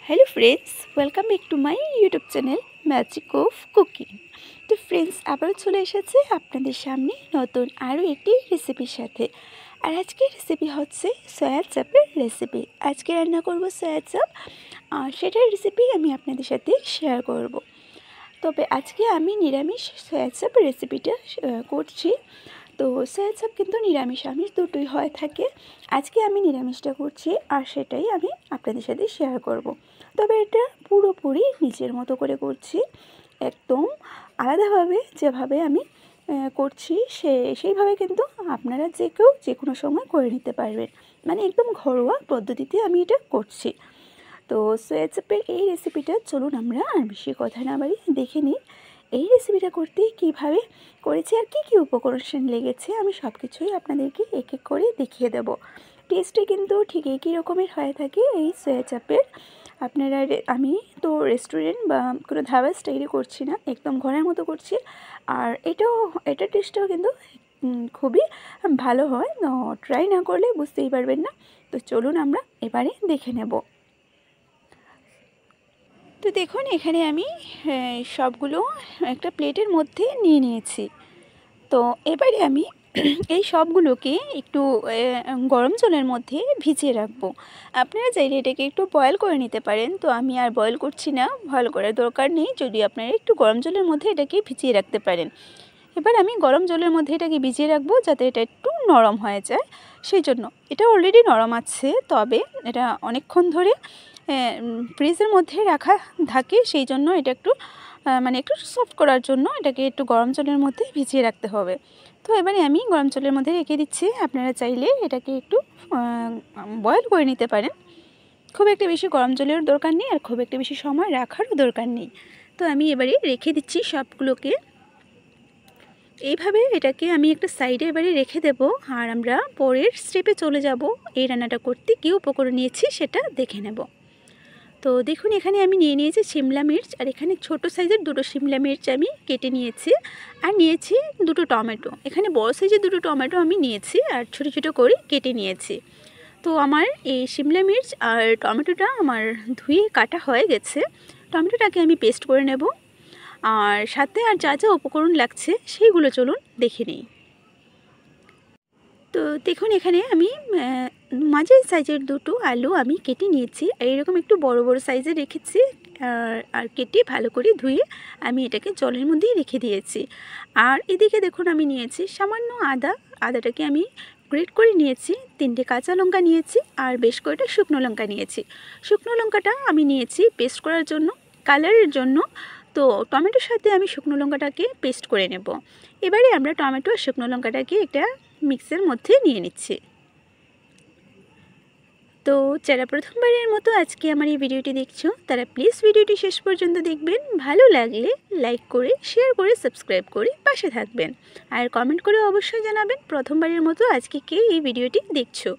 Hello friends welcome back to my YouTube channel magic of cooking. तो friends आबारो चले एसेছে আপনাদের সামনে নতুন আরও একটি রেসিপির সাথে। আর আজকের রেসিপি হচ্ছে সয়া চাপের রেসিপি। আজকে রান্না করব সয়া চাপ, আর সেটার রেসিপি আমি আপনাদের সাথে শেয়ার করব। তবে আজকে আমি নিরামিষ সয়া চাপ রেসিপিটা করছি। তো সয়া চাপ কিন্তু নিরামিষ আমিষ দুটোই হয়ে থাকে। আজকে আমি নিরামিষটা করছি আর সেটাই আমি আপনাদের সাথে শেয়ার করব। তবে এটা পুরোপুরি নিজের মতো করে করছি, একদম আলাদাভাবে যেভাবে আমি করছি সেইভাবে কিন্তু আপনারা যে কেউ যে কোনো সময় করে নিতে পারবেন। মানে একদম ঘরোয়া পদ্ধতিতে আমি এটা করছি। তো সয়া চাপের এই রেসিপিটা চলুন আমরা আর বেশি কথা না বাড়ি দেখে নিই। এই রেসিপিটা করতে কীভাবে করেছি আর কী উপকরণ লেগেছে আমি সব কিছুই আপনাদেরকে এক এক করে দেখিয়ে দেব। টেস্টে কিন্তু ঠিক একই রকমের হয়ে থাকে এই সয়া চাপের। আপনারা আমি তো রেস্টুরেন্ট বা কোনো ধাবা স্টাইলে করছি না, একদম ঘরের মতো করছি। আর এটার টেস্টটাও কিন্তু খুবই ভালো হয়, ট্রাই না করলে বুঝতেই পারবেন না। তো চলুন আমরা এবারে দেখে নেব। তো দেখুন এখানে আমি সবগুলো একটা প্লেটের মধ্যে নিয়ে নিয়েছি। তো এবারে আমি এই সবগুলোকে একটু গরম জলের মধ্যে ভিজিয়ে রাখবো। আপনারা চাইলে এটাকে একটু বয়েল করে নিতে পারেন, তো আমি আর বয়েল করছি না, বয়েল করার দরকার নেই। যদি আপনারা একটু গরম জলের মধ্যে এটাকে ভিজিয়ে রাখতে পারেন। এবার আমি গরম জলের মধ্যে এটাকে ভিজিয়ে রাখবো যাতে এটা একটু নরম হয়ে যায়। সেই জন্য এটা অলরেডি নরম আছে, তবে এটা অনেকক্ষণ ধরে ফ্রিজের মধ্যে রাখা থাকে, সেই জন্য এটা একটু একটু সফট করার জন্য এটাকে একটু গরম জলের মধ্যে ভিজিয়ে রাখতে হবে। তো এবারে আমি গরম জলের মধ্যে রেখে দিচ্ছি। আপনারা চাইলে এটাকে একটু বয়েল করে নিতে পারেন। খুব একটা বেশি গরম জলের দরকার নেই আর খুব একটা বেশি সময় রাখারও দরকার নেই। তো আমি এবারে রেখে দিচ্ছি সবগুলোকে। এইভাবে এটাকে আমি একটা সাইডে এবারে রেখে দেব। আর আমরা পরের স্টেপে চলে যাব। এই রান্নাটা করতে কী উপকরণ নিয়েছি সেটা দেখে নেব। তো দেখুন এখানে আমি নিয়ে নিয়েছি শিমলা মির্চ, আর এখানে ছোট সাইজের দুটো শিমলা মির্চ আমি কেটে নিয়েছি। আর নিয়েছি দুটো টমেটো। এখানে বড় সাইজের দুটো টমেটো আমি নিয়েছি আর ছোটো ছোটো করে কেটে নিয়েছি। তো আমার এই শিমলা মির্চ আর টমেটোটা আমার ধুয়ে কাটা হয়ে গেছে। টমেটোটাকে আমি পেস্ট করে নেব। আর সাথে আর যা যা উপকরণ লাগছে সেইগুলো চলুন দেখে নিই। তো দেখুন এখানে আমি মাঝারি সাইজের দুটো আলু আমি কেটে নিয়েছি। এইরকম একটু বড় বড় সাইজে রেখেছি। আর কেটে ভালো করে ধুয়ে আমি এটাকে জলের মধ্যেই রেখে দিয়েছি। আর এদিকে দেখুন আমি নিয়েছি সামান্য আদাটাকে আমি গ্রেট করে নিয়েছি। 3টে কাঁচা লঙ্কা নিয়েছি আর বেশ কয়েকটা শুকনো লঙ্কা নিয়েছি। শুকনো লঙ্কাটা আমি নিয়েছি পেস্ট করার জন্য, কালারের জন্য। তো টমেটোর সাথে আমি শুকনো লঙ্কাটাকে পেস্ট করে নেব। এবারে আমরা টমেটো আর শুকনো লঙ্কাটাকে একটা মিক্সের মধ্যে নিয়ে নিচ্ছি। তো যারা প্রথমবারের মতো আজকে আমার এই ভিডিওটি দেখছো তারা প্লিজ ভিডিওটি শেষ পর্যন্ত দেখবেন। ভালো লাগলে লাইক করে শেয়ার করে সাবস্ক্রাইব করে পাশে থাকবেন। আর কমেন্ট করে অবশ্যই জানাবেন প্রথমবারের মতো আজকে কে এই ভিডিওটি দেখছো।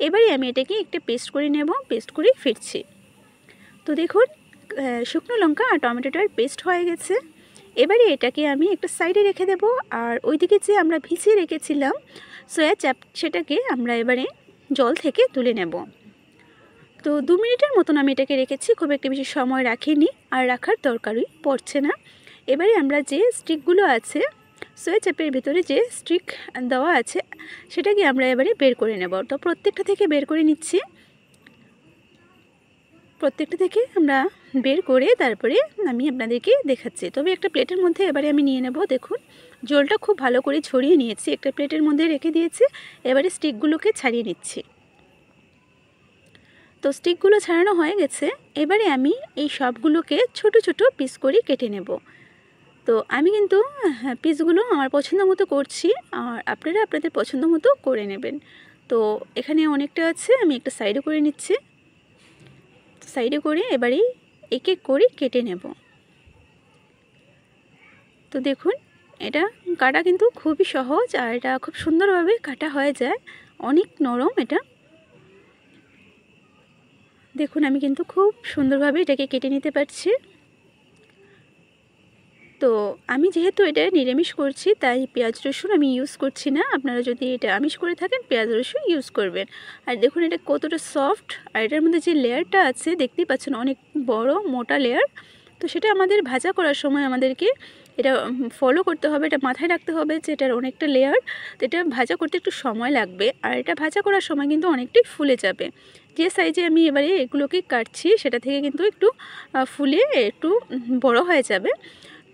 এবারে আমি এটাকে একটা পেস্ট করে নেব, পেস্ট করে ফিরছি। তো দেখুন শুকনো লঙ্কা আর টমেটোটার পেস্ট হয়ে গেছে। এবারে এটাকে আমি একটা সাইডে রেখে দেব। আর ওইদিকে যে আমরা ভিজিয়ে রেখেছিলাম সয়া চাপ, সেটাকে আমরা এবারে জল থেকে তুলে নেব। তো 2 মিনিটের মতন আমি এটাকে রেখেছি, খুব একটা বেশি সময় রাখিনি আর রাখার দরকারই পড়ছে না। এবারে আমরা যে স্টিকগুলো আছে সয়া চাপের ভিতরে যে স্টিক দেওয়া আছে সেটাকে আমরা এবারে বের করে নেব। তো প্রত্যেকটা থেকে বের করে নিচ্ছি। প্রত্যেকটা থেকে আমরা বের করে তারপরে আমি আপনাদেরকে দেখাচ্ছি। তবে একটা প্লেটের মধ্যে এবারে আমি নিয়ে নেব। দেখুন জলটা খুব ভালো করে ছড়িয়ে নিয়েছি, একটা প্লেটের মধ্যে রেখে দিয়েছি। এবারে স্টিকগুলোকে ছাড়িয়ে নিচ্ছি। তো স্টিকগুলো ছাড়ানো হয়ে গেছে। এবারে আমি এই সবগুলোকে ছোট ছোট পিস করে কেটে নেব। তো আমি কিন্তু পিসগুলো আমার পছন্দ মতো করছি, আর আপনারা আপনাদের পছন্দ মতো করে নেবেন। তো এখানে অনেকটা আছে, আমি একটা সাইডে করে নিচ্ছি। সাইডে করে এবারে এক এক করে কেটে নেব। তো দেখুন এটা কাটা কিন্তু খুবই সহজ, আর এটা খুব সুন্দরভাবে কাটা হয়ে যায়, অনেক নরম এটা। দেখুন আমি কিন্তু খুব সুন্দরভাবে এটাকে কেটে নিতে পারছি। তো আমি যেহেতু এটা নিরামিষ করছি তাই পেঁয়াজ রসুন আমি ইউজ করছি না। আপনারা যদি এটা আমিষ করে থাকেন পেঁয়াজ রসুন ইউজ করবেন। আর দেখুন এটা কতটা সফট, আর এটার মধ্যে যে লেয়ারটা আছে দেখতেই পাচ্ছেন অনেক বড় মোটা লেয়ার। তো সেটা আমাদের ভাজা করার সময় আমাদেরকে এটা ফলো করতে হবে, এটা মাথায় রাখতে হবে যে এটার অনেকটা লেয়ার, তো এটা ভাজা করতে একটু সময় লাগবে। আর এটা ভাজা করার সময় কিন্তু অনেকটাই ফুলে যাবে। যে সাইজে আমি এবারে এগুলোকে কাটছি সেটা থেকে কিন্তু একটু ফুলে একটু বড় হয়ে যাবে।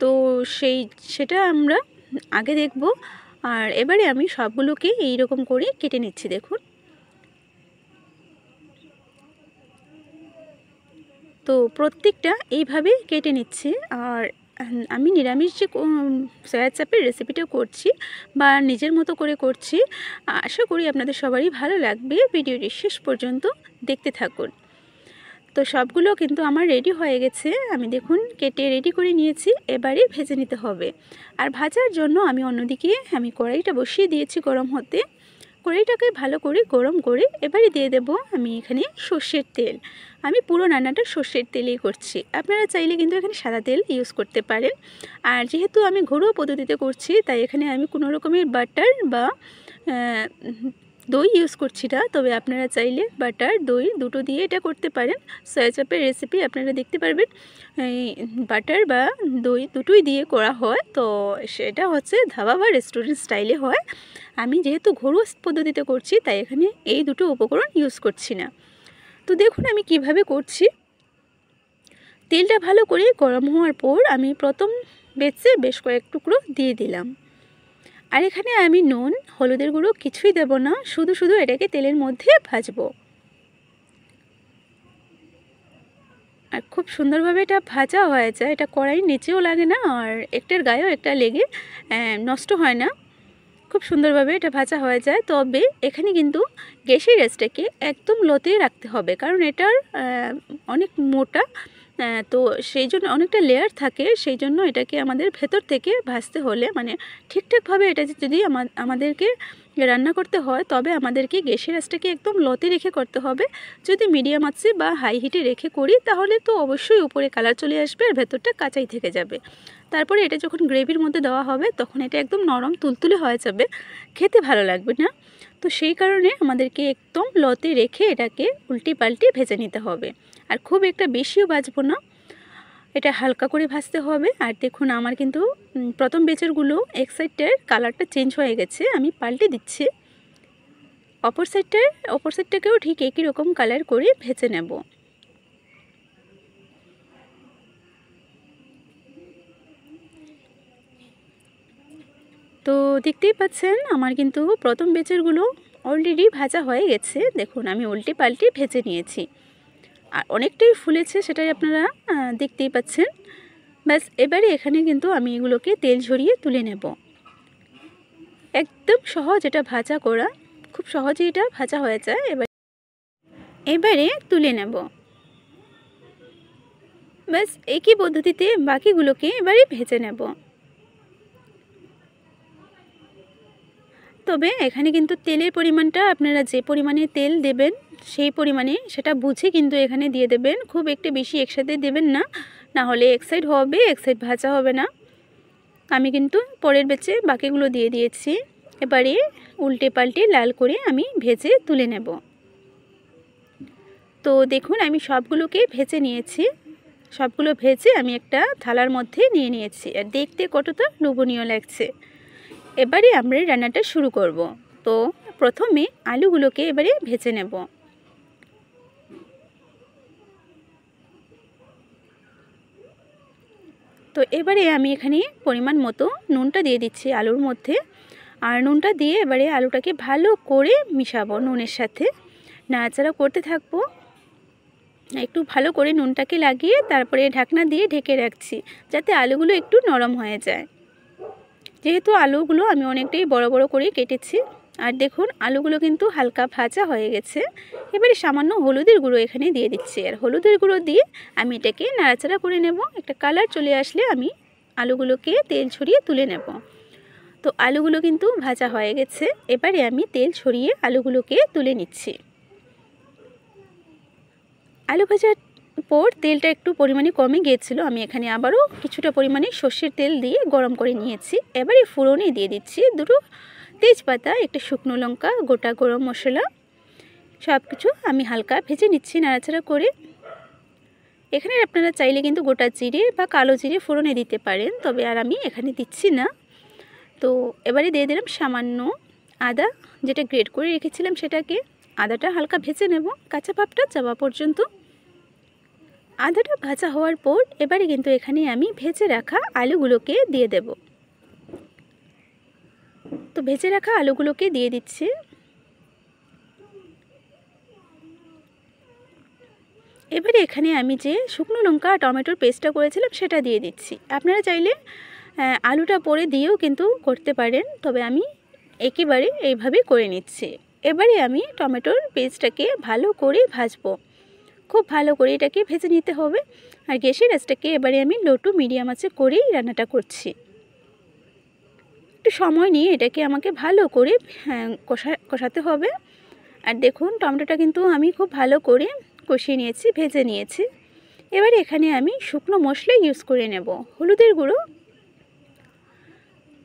তো সেটা আমরা আগে দেখব। আর এবারে আমি সবগুলোকে এই রকম করে কেটে নিচ্ছি। দেখুন, তো প্রত্যেকটা এইভাবে কেটে নিচ্ছি। আর আমি নিরামিষ যে সয়া চাপের রেসিপিটা করছি বা নিজের মতো করে করছি, আশা করি আপনাদের সবারই ভালো লাগবে। ভিডিওটি শেষ পর্যন্ত দেখতে থাকুন। তো সবগুলো কিন্তু আমার রেডি হয়ে গেছে, আমি দেখুন কেটে রেডি করে নিয়েছি। এবারে ভেজে নিতে হবে। আর ভাজার জন্য আমি অন্যদিকে কড়াইটা বসিয়ে দিয়েছি গরম হতে। কড়াইটাকে ভালো করে গরম করে এবারে দিয়ে দেব আমি এখানে সর্ষের তেল। আমি পুরো রান্নাটা সর্ষের তেলেই করছি, আপনারা চাইলে কিন্তু এখানে সাদা তেল ইউজ করতে পারেন। আর যেহেতু আমি ঘরোয়া পদ্ধতিতে করছি তাই এখানে আমি কোনো রকমের বাটার বা দই ইউজ করছি না। তবে আপনারা চাইলে বাটার দই দুটো দিয়ে এটা করতে পারেন। সয়া চাপের রেসিপি আপনারা দেখতে পারবেন এই বাটার বা দই দুটোই দিয়ে করা হয়। তো সেটা হচ্ছে ধাবা বা রেস্টুরেন্ট স্টাইলে হয়। আমি যেহেতু ঘরোয়া পদ্ধতিতে করছি তাই এখানে এই দুটো উপকরণ ইউজ করছি না। তো দেখুন আমি কিভাবে করছি। তেলটা ভালো করে গরম হওয়ার পর আমি প্রথম বেচে বেশ কয়েক টুকরো দিয়ে দিলাম। আর এখানে আমি নুন হলুদের গুঁড়ো কিছুই দেব না, শুধু শুধু এটাকে তেলের মধ্যে ভাজবো। আর খুব সুন্দরভাবে এটা ভাজা হয়ে যায়, এটা কড়াইয়ের নিচেও লাগে না আর একটার গায়েও একটা লেগে নষ্ট হয় না। খুব সুন্দরভাবে এটা ভাজা হয়ে যায়। তবে এখানে কিন্তু গ্যাসের আঁচটাকে একদম লোতে রাখতে হবে, কারণ এটার অনেক মোটা, তো সেই জন্য অনেকটা লেয়ার থাকে। সেই জন্য এটাকে আমাদের ভেতর থেকে ভাজতে হলে ঠিকঠাকভাবে এটা যদি আমাদেরকে রান্না করতে হয় তবে আমাদেরকে গ্যাসের আঁচটাকে একদম লোতে রেখে করতে হবে। যদি মিডিয়াম আঁচে বা হাই হিটে রেখে করি তাহলে তো অবশ্যই উপরে কালার চলে আসবে আর ভেতরটা কাঁচাই থেকে যাবে। তারপরে এটা যখন গ্রেভির মধ্যে দেওয়া হবে তখন এটা একদম নরম তুলতুলে হয়ে যাবে, খেতে ভালো লাগবে না। তো সেই কারণে আমাদেরকে একদম লোতে রেখে এটাকে উল্টে পাল্টে ভেজে নিতে হবে। আর খুব একটা বেশিও ভাজবো না, এটা হালকা করে ভাজতে হবে। আর দেখুন আমার কিন্তু প্রথম বেচেরগুলো এক সাইডটার কালারটা চেঞ্জ হয়ে গেছে, আমি পাল্টে দিচ্ছি। অপর সাইডটাকেও ঠিক একই রকম কালার করে ভেজে নেব। তো দেখতেই পাচ্ছেন আমার কিন্তু প্রথম বেচেরগুলো অলরেডি ভাজা হয়ে গেছে। দেখুন আমি উল্টে পাল্টে ভেজে নিয়েছি আর অনেকটাই ফুলেছে, সেটাই আপনারা দেখতেই পাচ্ছেন। ব্যাস এবারে এখানে কিন্তু আমি এগুলোকে তেল ঝরিয়ে তুলে নেব। একদম সহজ এটা ভাজা করা, খুব সহজেই এটা ভাজা হয়ে যায়। এবারে তুলে নেব। ব্যাস একই পদ্ধতিতে বাকিগুলোকে এবারে ভেজে নেব। তবে এখানে কিন্তু তেলের পরিমাণটা আপনারা যে পরিমাণে তেল দেবেন সেই পরিমাণে সেটা বুঝে কিন্তু এখানে দিয়ে দেবেন। খুব একটু বেশি একসাথে দেবেন না, না হলে এক সাইড হবে এক সাইড ভাজা হবে না। আমি কিন্তু পরের বেচে বাকিগুলো দিয়ে দিয়েছি। এবারে উল্টে পাল্টে লাল করে আমি ভেজে তুলে নেব। তো দেখুন আমি সবগুলোকে ভেজে নিয়েছি। সবগুলো ভেজে আমি একটা থালার মধ্যে নিয়ে নিয়েছি আর দেখতে কতটা লোভনীয় লাগছে। এবারে আমরা রান্নাটা শুরু করব। তো প্রথমে আলুগুলোকে এবারে ভেজে নেব। তো এবারে আমি এখানে পরিমাণ মতো নুনটা দিয়ে দিচ্ছি আলুর মধ্যে। আর নুনটা দিয়ে এবারে আলুটাকে ভালো করে মিশাবো, নুনের সাথে নাড়াচাড়া করতে থাকবো। একটু ভালো করে নুনটাকে লাগিয়ে তারপরে ঢাকনা দিয়ে ঢেকে রাখছি যাতে আলুগুলো একটু নরম হয়ে যায়। যেহেতু আলুগুলো আমি অনেকটাই বড় বড় করে কেটেছি। আর দেখুন আলুগুলো কিন্তু হালকা ভাজা হয়ে গেছে। এবারে সামান্য হলুদের গুঁড়ো এখানে দিয়ে দিচ্ছি। আর হলুদের গুঁড়ো দিয়ে আমি এটাকে নাড়াচাড়া করে নেব। একটা কালার চলে আসলে আমি আলুগুলোকে তেল ছড়িয়ে তুলে নেব। তো আলুগুলো কিন্তু ভাজা হয়ে গেছে। এবারে আমি তেল ছড়িয়ে আলুগুলোকে তুলে নিচ্ছি। আলু ভাজা পর তেলটা একটু পরিমাণে কমে গিয়েছিল, আমি এখানে আবারও কিছুটা পরিমাণে সর্ষের তেল দিয়ে গরম করে নিয়েছি। এবারে ফোড়নে দিয়ে দিচ্ছি দুটো তেজপাতা, একটা শুকনো লঙ্কা, গোটা গরম মশলা, সব কিছু আমি হালকা ভেজে নিচ্ছি নাড়াচাড়া করে। এখানে আপনারা চাইলে কিন্তু গোটা জিরে বা কালো জিরে ফোড়নে দিতে পারেন, তবে আর আমি এখানে দিচ্ছি না। তো এবারে দিয়ে দিলাম সামান্য আদা, যেটা গ্রেট করে রেখেছিলাম সেটাকে। আদাটা হালকা ভেজে নেব কাঁচা ভাবটা যাওয়া পর্যন্ত। আদাটা ভাজা হওয়ার পর এবারে কিন্তু এখানে আমি ভেজে রাখা আলুগুলোকে দিয়ে দেব। তো ভেজে রাখা আলুগুলোকে দিয়ে দিচ্ছি। এবারে এখানে আমি যে শুকনো লঙ্কা আর টমেটোর পেস্টটা করেছিলাম সেটা দিয়ে দিচ্ছি। আপনারা চাইলে আলুটা পরে দিয়েও কিন্তু করতে পারেন, তবে আমি একেবারে এইভাবে করে নিচ্ছি। এবারে আমি টমেটোর পেস্টটাকে ভালো করে ভাজবো, খুব ভালো করে এটাকে ভেজে নিতে হবে। আর গ্যাসের আঁচটাকে এবারে আমি লো টু মিডিয়াম আঁচে করেই রান্নাটা করছি। একটু সময় নিয়ে এটাকে আমাকে ভালো করে কষাতে হবে। আর দেখুন টমেটোটা কিন্তু আমি খুব ভালো করে কষিয়ে নিয়েছি, ভেজে নিয়েছি। এবারে এখানে আমি শুকনো মশলা ইউজ করে নেব। হলুদের গুঁড়ো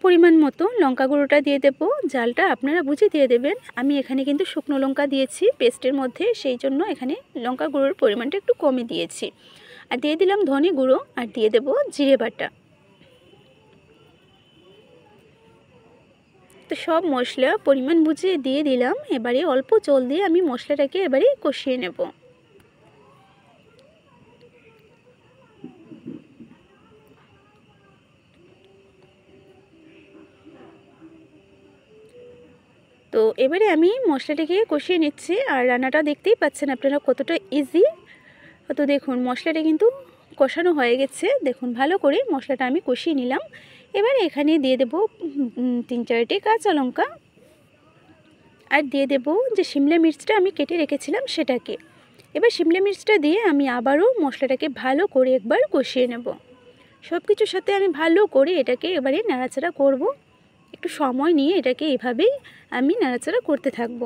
পরিমাণ মতো, লঙ্কা গুঁড়োটা দিয়ে দেবো, জালটা আপনারা বুঝে দিয়ে দেবেন। আমি এখানে কিন্তু শুকনো লঙ্কা দিয়েছি পেস্টের মধ্যে, সেই জন্য এখানে লঙ্কা গুঁড়োর পরিমাণটা একটু কমে দিয়েছি। আর দিয়ে দিলাম ধনে গুঁড়ো, আর দিয়ে দেবো জিরে বাটা। তো সব মশলা পরিমাণ বুঝে দিয়ে দিলাম। এবারে অল্প জল দিয়ে আমি মশলাটাকে এবারে কষিয়ে নেব। তো এবারে আমি মশলাটাকে কষিয়ে নিচ্ছি। আর রান্নাটা দেখতেই পাচ্ছেন আপনারা কতটা ইজি। তো দেখুন মশলাটা কিন্তু কষানো হয়ে গেছে। দেখুন ভালো করে মশলাটা আমি কষিয়ে নিলাম। এবারে এখানে দিয়ে দেব 3-4টে কাঁচা লঙ্কা, আর দিয়ে দেব যে শিমলা মির্চটা আমি কেটে রেখেছিলাম সেটাকে। এবার শিমলা মির্চটা দিয়ে আমি আবারও মশলাটাকে ভালো করে একবার কষিয়ে নেব। সব কিছুর সাথে আমি ভালো করে এটাকে এবারে নাড়াচাড়া করব। একটু সময় নিয়ে এটাকে এভাবেই আমি নাড়াচাড়া করতে থাকব।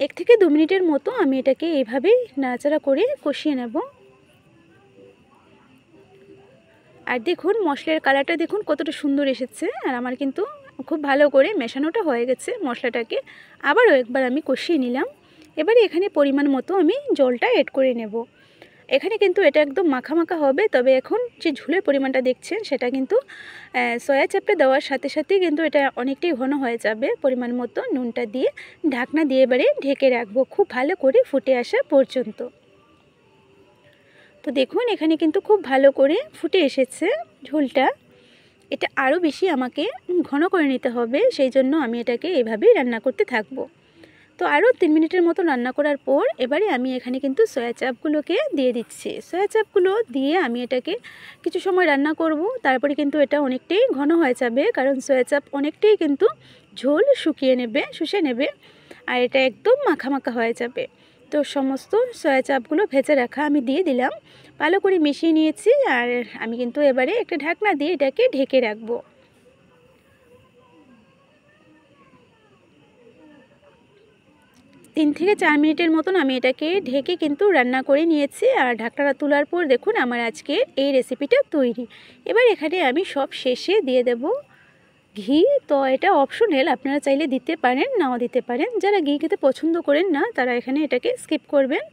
1 থেকে 2 মিনিটের মতো আমি এটাকে এইভাবেই নাড়াচাড়া করে কষিয়ে নেব। আর দেখুন মশলার কালারটা দেখুন কতটা সুন্দর এসেছে। আর আমার কিন্তু খুব ভালো করে মেশানোটা হয়ে গেছে মশলাটাকে। আবারও একবার আমি কষিয়ে নিলাম। এবারে এখানে পরিমাণ মতো আমি জলটা অ্যাড করে নেব। এখানে কিন্তু এটা একদম মাখা মাখা হবে, তবে এখন যে ঝোলের পরিমাণটা দেখছেন সেটা কিন্তু সয়া চাপটা দেওয়ার সাথে সাথেই কিন্তু এটা অনেকটাই ঘন হয়ে যাবে। পরিমাণ মতো নুনটা দিয়ে ঢাকনা দিয়ে এবারে ঢেকে রাখবো খুব ভালো করে ফুটে আসা পর্যন্ত। তো দেখুন এখানে কিন্তু খুব ভালো করে ফুটে এসেছে ঝোলটা। এটা আরও বেশি আমাকে ঘন করে নিতে হবে, সেই জন্য আমি এটাকে এভাবেই রান্না করতে থাকবো। তো আরও 3 মিনিটের মতো রান্না করার পর এবারে আমি এখানে কিন্তু সয়া চাপগুলোকে দিয়ে দিচ্ছি। সয়া চাপগুলো দিয়ে আমি এটাকে কিছু সময় রান্না করব। তারপরে কিন্তু এটা অনেকটাই ঘন হয়ে যাবে, কারণ সয়া চাপ অনেকটাই কিন্তু ঝোল শুষে নেবে, আর এটা একদম মাখা মাখা হয়ে যাবে। তো সমস্ত সয়া চাপগুলো ভেজে রাখা আমি দিয়ে দিলাম, ভালো করে মিশিয়ে নিয়েছি। আর আমি কিন্তু এবারে একটা ঢাকনা দিয়ে এটাকে ঢেকে রাখবো। 3 থেকে 4 মিনিটের মতন আমি এটাকে ঢেকে কিন্তু রান্না করে নিয়েছি। আর ঢাকনাটা তোলার পর দেখুন আমার আজকে এই রেসিপিটা তৈরি। এবার এখানে আমি সব শেষে দিয়ে দেব ঘি। তো এটা অপশনাল, আপনারা চাইলে দিতে পারেন, নাও দিতে পারেন। যারা ঘি খেতে পছন্দ করেন না তারা এখানে এটাকে স্কিপ করবেন।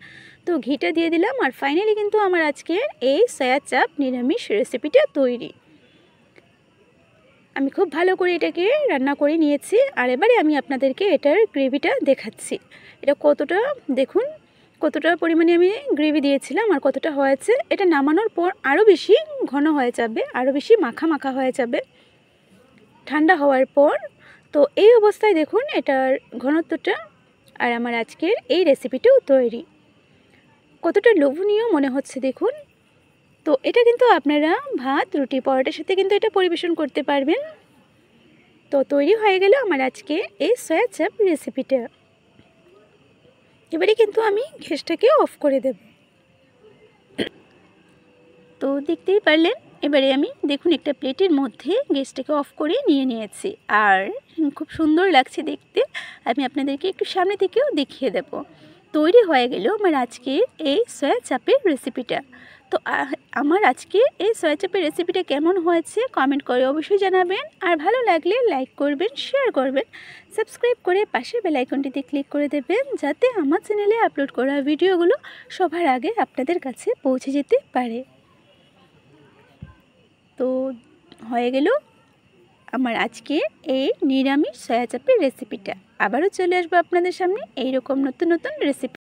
তো ঘিটা দিয়ে দিলাম। আর ফাইনালি কিন্তু আমার আজকে এই সয়া চাপ নিরামিষ রেসিপিটা তৈরি। আমি খুব ভালো করে এটাকে রান্না করে নিয়েছি। আর এবারে আমি আপনাদেরকে এটার গ্রেভিটা দেখাচ্ছি। এটা কতটা দেখুন কতটা পরিমাণে আমি গ্রেভি দিয়েছিলাম আর কতটা হয়েছে। এটা নামানোর পর আরও বেশি ঘন হয়ে যাবে, আরও বেশি মাখা মাখা হয়ে যাবে ঠান্ডা হওয়ার পর। তো এই অবস্থায় দেখুন এটার ঘনত্বটা। আর আমার আজকের এই রেসিপিটাও তৈরি। কতটা লোভনীয় মনে হচ্ছে দেখুন। তো এটা কিন্তু আপনারা ভাত, রুটি, পরোটার সাথে কিন্তু এটা পরিবেশন করতে পারবেন। তো তৈরি হয়ে গেল আমার আজকে এই সয়া চাপ রেসিপিটা। এবারে কিন্তু আমি গ্যাসটাকে অফ করে দেব। তো দেখতেই পারলেন এবারে আমি দেখুন একটা প্লেটের মধ্যে গ্যাসটাকে অফ করে নিয়ে নিয়েছি। আর খুব সুন্দর লাগছে দেখতে। আমি আপনাদেরকে একটু সামনে থেকেও দেখিয়ে দেব। তৈরি হয়ে গেল আমার আজকের এই সয়া চাপের রেসিপিটা। তো আমার আজকে এই সয়া চাপের রেসিপিটা কেমন হয়েছে কমেন্ট করে অবশ্যই জানাবেন। আর ভালো লাগলে লাইক করবেন, শেয়ার করবেন, সাবস্ক্রাইব করে পাশের বেল আইকনটিতে ক্লিক করে দেবেন, যাতে আমার চ্যানেলে আপলোড করা ভিডিওগুলো সবার আগে আপনাদের কাছে পৌঁছে যেতে পারে। তো হয়ে গেল আমার আজকে এই নিরামিষ সয়া চাপের রেসিপিটা। আবারও চলে আসবো আপনাদের সামনে এইরকম নতুন নতুন রেসিপি।